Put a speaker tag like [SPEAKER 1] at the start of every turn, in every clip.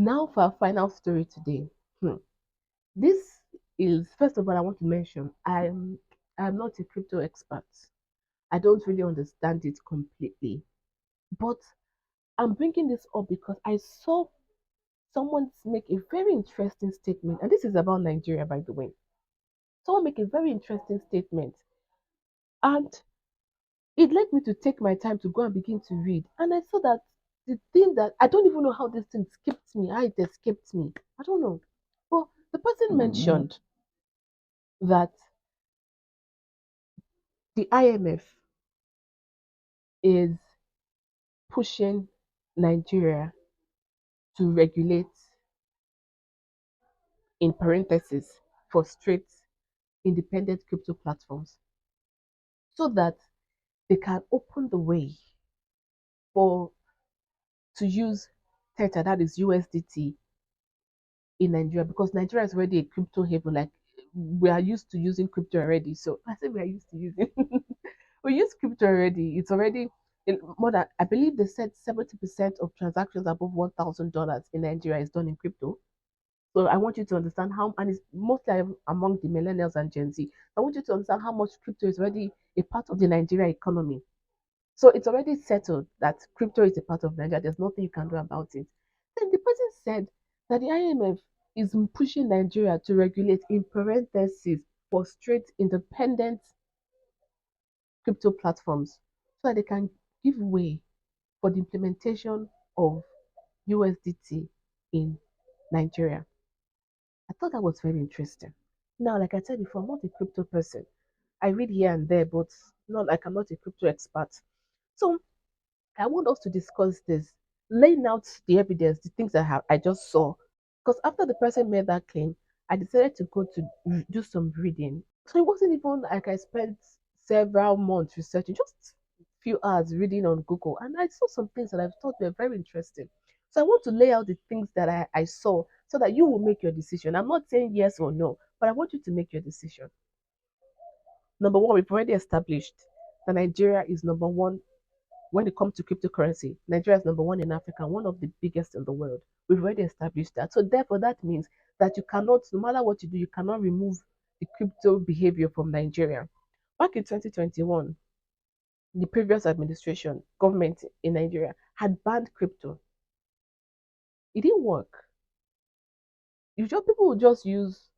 [SPEAKER 1] Now for our final story today. Hmm. This is first of all I want to mention I'm not a crypto expert. I don't really understand it completely. But I'm bringing this up because I saw someone make a very interesting statement, and this is about Nigeria, by the way. Someone make a very interesting statement, and it led me to take my time to go and begin to read. And I saw that the thing that I don't even know how this thing escaped me, how it escaped me. I don't know. But the person mentioned that the IMF is pushing Nigeria to regulate, in parentheses, frustrate independent crypto platforms so that they can open the way for to use Theta, that is USDT, in Nigeria because Nigeria is already a crypto haven. Like we are used to using crypto already. So I say we are used to using we use crypto already. It's already in more than I believe they said 70% of transactions above $1,000 in Nigeria is done in crypto. So I want you to understand how, and it's mostly among the millennials and Gen Z. I want you to understand how much crypto is already a part of the Nigeria economy. So it's already settled that crypto is a part of Nigeria. There's nothing you can do about it. Then the person said that the IMF is pushing Nigeria to regulate, in parentheses, for straight independent crypto platforms so that they can give way for the implementation of USDT in Nigeria. I thought that was very interesting. Now, like I said before, I'm not a crypto person. I read here and there, but not like I'm not a crypto expert. So I want us to discuss this, laying out the evidence, the things I just saw. Because after the person made that claim, I decided to go to do some reading. So it wasn't even like I spent several months researching, just a few hours reading on Google, and I saw some things that I thought were very interesting. So I want to lay out the things that I saw so that you will make your decision. I'm not saying yes or no, but I want you to make your decision. Number one, we've already established that Nigeria is number one when it comes to cryptocurrency. Nigeria is number one in Africa, one of the biggest in the world. We've already established that. So therefore, that means that you cannot, no matter what you do, you cannot remove the crypto behavior from Nigeria. Back in 2021, the previous administration, government in Nigeria, had banned crypto. It didn't work. You just people would just use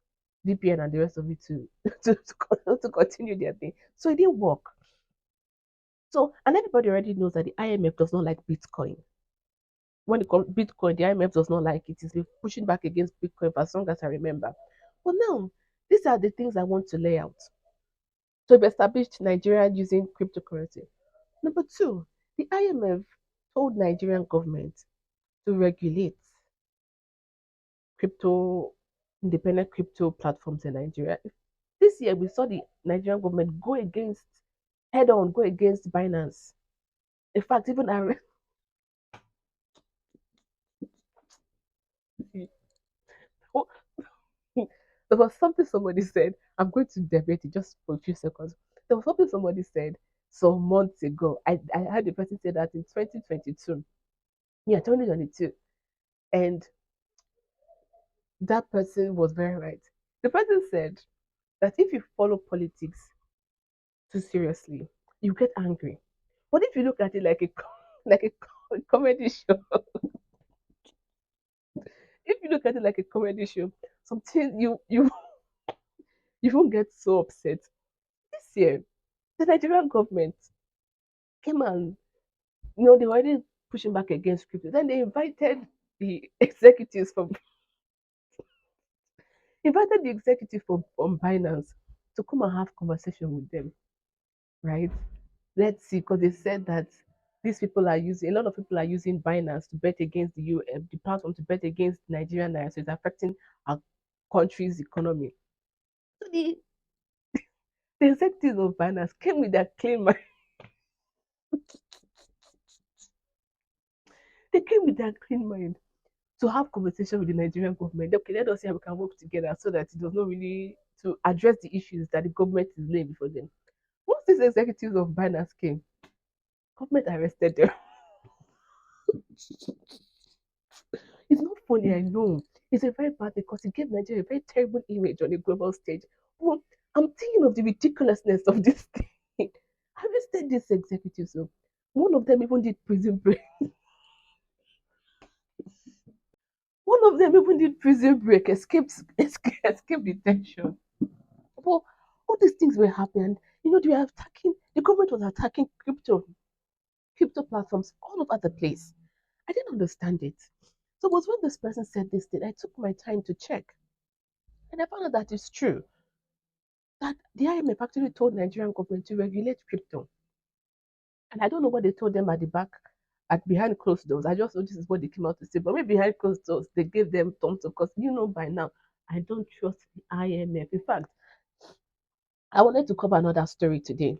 [SPEAKER 1] VPN and the rest of it to continue their thing. So it didn't work. So and everybody already knows that the IMF does not like Bitcoin. When it comes Bitcoin, the IMF does not like it. It's been pushing back against Bitcoin for as long as I remember. But now, these are the things I want to lay out. So we've established Nigeria using cryptocurrency. Number two, the IMF told Nigerian government to regulate crypto independent crypto platforms in Nigeria. This year we saw the Nigerian government go against head on, go against Binance. In fact, even I there was something somebody said. I'm going to debate it just for a few seconds. There was something somebody said some months ago. I heard the person say that in 2022. Yeah, 2022. And that person was very right. The person said that if you follow politics too seriously, you get angry. But if you look at it like a like a comedy show, if you look at it like a comedy show, something you won't get so upset. This year, the Nigerian government came and they were already pushing back against crypto. Then they the executives from invited the executive from Binance to come and have conversation with them, right? Let's see, because they said that these people are using a lot of people are using Binance to bet against the platform to bet against Nigerian naira, so it's affecting our country's economy. So the executives of Binance came with their claim. They came with their clean mind to have conversation with the Nigerian government. Okay, let us see how we can work together so that it does not really to address the issues that the government is laying before them. Once these executives of Binance came, government arrested them. It's not funny, I know. It's a very bad thing because it gave Nigeria a very terrible image on the global stage. But I'm thinking of the ridiculousness of this thing. Have you seen these executives? So one of them even did prison break. One of them even did prison break, escaped detention. But all these things were happening. They were attacking. The government was attacking crypto platforms all over the place. I didn't understand it. So it was when this person said this thing, I took my time to check. And I found out that it's true. That the IMF actually told Nigerian government to regulate crypto. And I don't know what they told them at the back, at behind closed doors. I just know this is what they came out to say. But maybe behind closed doors, they gave them thumbs up because by now, I don't trust the IMF. In fact, I wanted to cover another story today.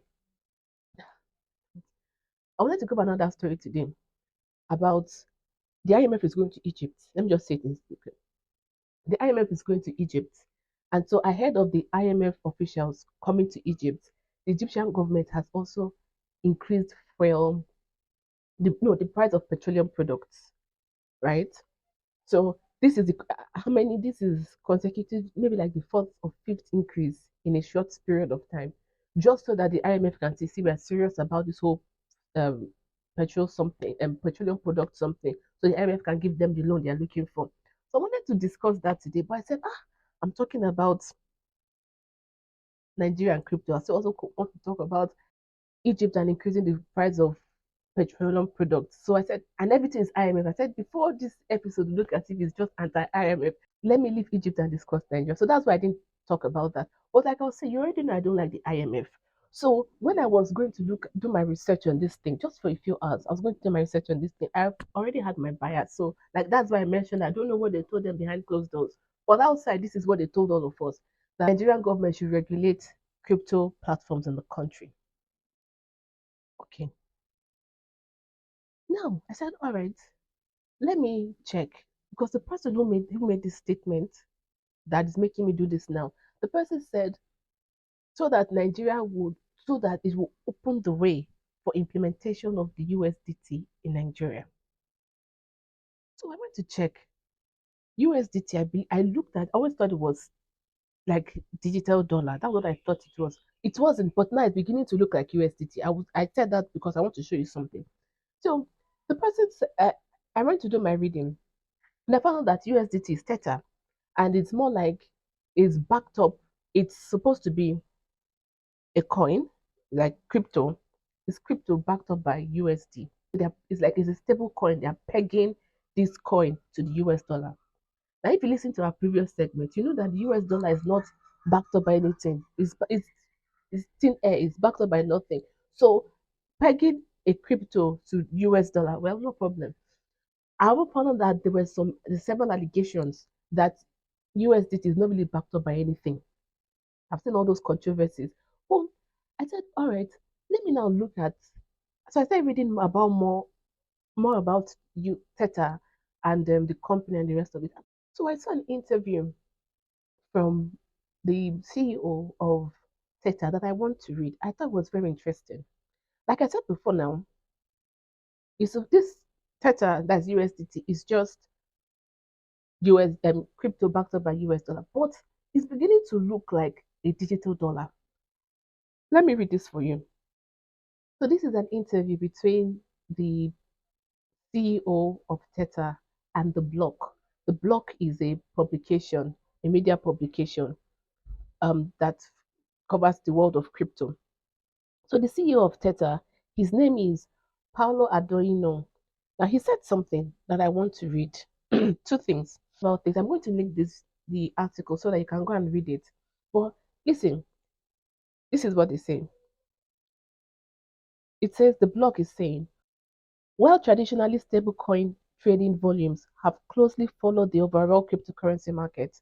[SPEAKER 1] I wanted to cover another story today about the IMF is going to Egypt. Let me just say it in secret. The IMF is going to Egypt. And so ahead of the IMF officials coming to Egypt, the Egyptian government has also increased fuel, the price of petroleum products, right? So this is how many? This is consecutive, maybe like the fourth or fifth increase in a short period of time, just so that the IMF can see we're serious about this whole um, petroleum product something, so the IMF can give them the loan they're looking for. So I wanted to discuss that today, but I said, I'm talking about Nigeria and crypto. I also want to talk about Egypt and increasing the price of petroleum products. So I said, and everything is IMF. I said, before this episode, look as if it's just anti IMF. Let me leave Egypt and discuss Nigeria. So that's why I didn't talk about that. But like I was saying, you already know I don't like the IMF. So when I was going to do my research on this thing, just for a few hours, I was going to do my research on this thing. I've already had my bias. So like that's why I mentioned I don't know what they told them behind closed doors. But outside, this is what they told all of us. The Nigerian government should regulate crypto platforms in the country. Okay. Now I said, all right, let me check. Because the person who made this statement that is making me do this now, the person said so that it will open the way for implementation of the USDT in Nigeria. So I went to check USDT. I looked at, I always thought it was like digital dollar. That's what I thought it was. It wasn't, but now it's beginning to look like USDT. I said that because I want to show you something. So the person said, I went to do my reading and I found out that USDT is Theta and it's more like it's backed up. It's supposed to be a coin, like crypto. It's crypto backed up by USD. It's a stable coin. They're pegging this coin to the US dollar. Now, if you listen to our previous segment, you know that the US dollar is not backed up by anything. It's thin air. It's backed up by nothing. So pegging a crypto to US dollar, well, no problem. I will found out that there's several allegations that USDT is not really backed up by anything. I've seen all those controversies. Well, I said, all right, let me now look at. So I started reading about more about you, Theta, and the company and the rest of it. So I saw an interview from the CEO of Theta that I want to read. I thought was very interesting. Like I said before now, this Theta, that's USDT, is just US crypto backed up by US dollar, but it's beginning to look like a digital dollar. Let me read this for you. So this is an interview between the CEO of Theta and the Block. The Block is a publication, a media publication that covers the world of crypto. So the CEO of Theta, his name is Paulo Adoino. Now he said something that I want to read. Two things about this. I'm going to link the article so that you can go and read it. But listen, this is what they say. It says the blog is saying, while traditionally stablecoin trading volumes have closely followed the overall cryptocurrency market,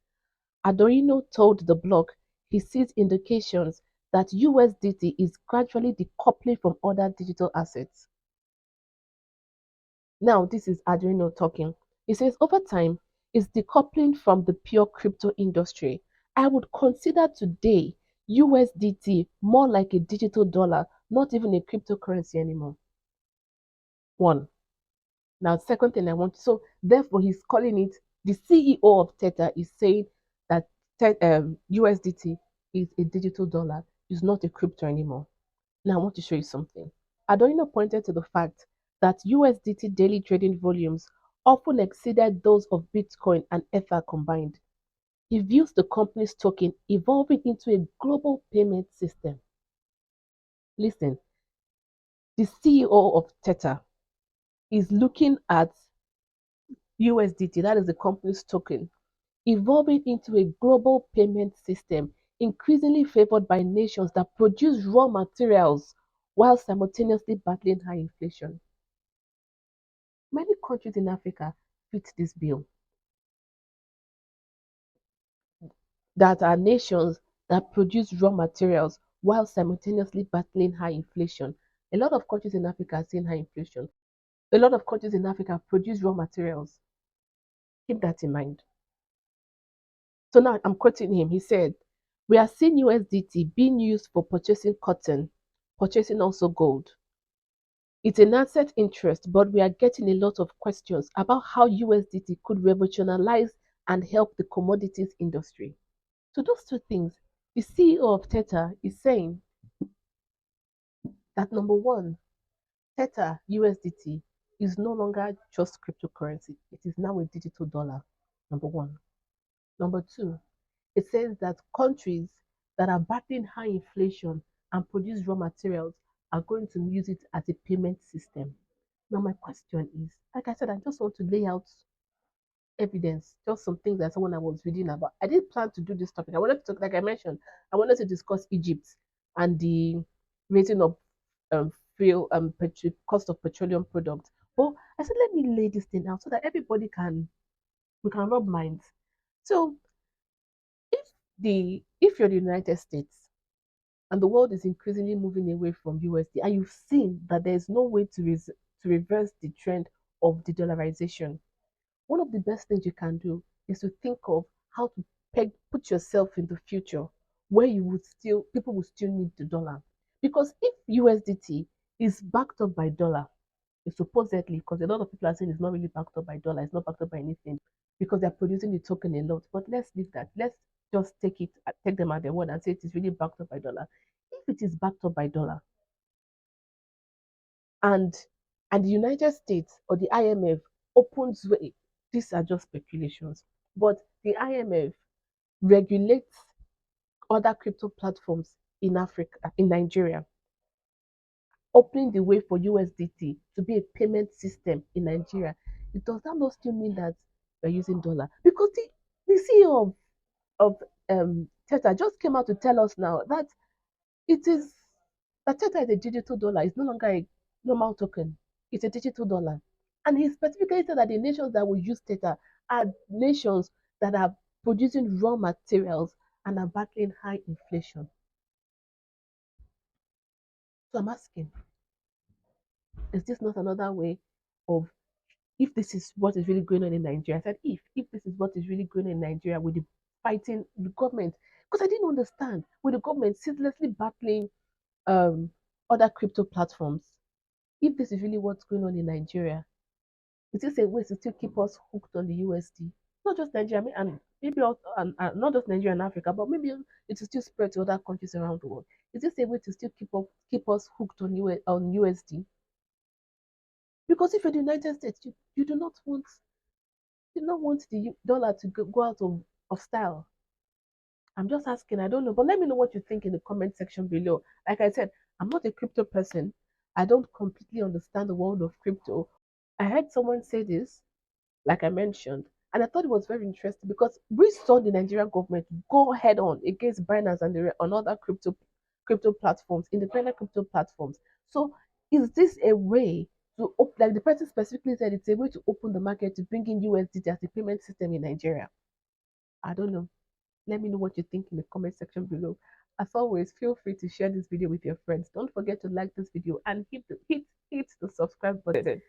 [SPEAKER 1] Adorino told the blog he sees indications that USDT is gradually decoupling from other digital assets. Now, this is Adorino talking. He says, over time, it's decoupling from the pure crypto industry. I would consider today USDT more like a digital dollar, not even a cryptocurrency anymore. One. Now, second thing I want, so therefore he's calling it, the CEO of Tether is saying that USDT is a digital dollar, is not a crypto anymore. Now, I want to show you something. Adorino pointed to the fact that USDT daily trading volumes often exceeded those of Bitcoin and Ether combined. He views the company's token evolving into a global payment system. Listen, the CEO of Tether is looking at USDT, that is the company's token, evolving into a global payment system increasingly favored by nations that produce raw materials while simultaneously battling high inflation. Many countries in Africa fit this bill, that are nations that produce raw materials while simultaneously battling high inflation. A lot of countries in Africa are seeing high inflation. A lot of countries in Africa produce raw materials. Keep that in mind. So now I'm quoting him. He said, "We are seeing USDT being used for purchasing cotton, purchasing also gold. It's an asset interest, but we are getting a lot of questions about how USDT could revolutionize and help the commodities industry." So those two things, the CEO of Tether is saying that number one, Tether USDT is no longer just cryptocurrency. It is now a digital dollar. Number one. Number two, it says that countries that are battling high inflation and produce raw materials are going to use it as a payment system. Now, my question is, like I said, I just want to lay out evidence, just some things that someone I was reading about. I didn't plan to do this topic. I wanted to, like I mentioned, I wanted to discuss Egypt and the raising of fuel cost of petroleum products. But I said, let me lay this thing out so that everybody can we can rub minds. So if you're the United States and the world is increasingly moving away from USD, and you've seen that there's no way to reverse the trend of the dollarization, one of the best things you can do is to think of how to put yourself in the future where you would still people will still need the dollar. Because if USDT is backed up by dollar, supposedly, because a lot of people are saying it's not really backed up by dollar, it's not backed up by anything, because they're producing the token a lot. But let's leave that. Let's just take them at their word and say it is really backed up by dollar. If it is backed up by dollar, and the United States or the IMF opens way, these are just speculations, but the IMF regulates other crypto platforms in Africa, in Nigeria, opening the way for USDT to be a payment system in Nigeria. It does that not still mean that we're using dollar? Because the CEO of Tether just came out to tell us now that it is that Tether is a digital dollar. It's no longer a normal token. It's a digital dollar. And he specifically said that the nations that will use Tether are nations that are producing raw materials and are battling high inflation. So I'm asking, is this not another way of, if this is what is really going on in Nigeria? I said, if this is what is really going on in Nigeria with the fighting the government, because I didn't understand, with the government ceaselessly battling um, other crypto platforms. If this is really what's going on in Nigeria, is this a way to still keep us hooked on the USD? Not just Nigeria, I mean, and maybe also, not just Nigeria and Africa, but maybe it will still spread to other countries around the world. Is this a way to still keep us hooked on USD? Because if you're the United States, you do not want the dollar to go out of style. I'm just asking, I don't know. But let me know what you think in the comment section below. Like I said, I'm not a crypto person. I don't completely understand the world of crypto. I heard someone say this, like I mentioned, and I thought it was very interesting because we saw the Nigerian government go head on against Binance and on other crypto platforms, independent crypto platforms. So is this a way to like the person specifically said it's a way to open the market to bring in USDT as a payment system in Nigeria? I don't know. Let me know what you think in the comment section below. As always, feel free to share this video with your friends. Don't forget to like this video and hit the subscribe button.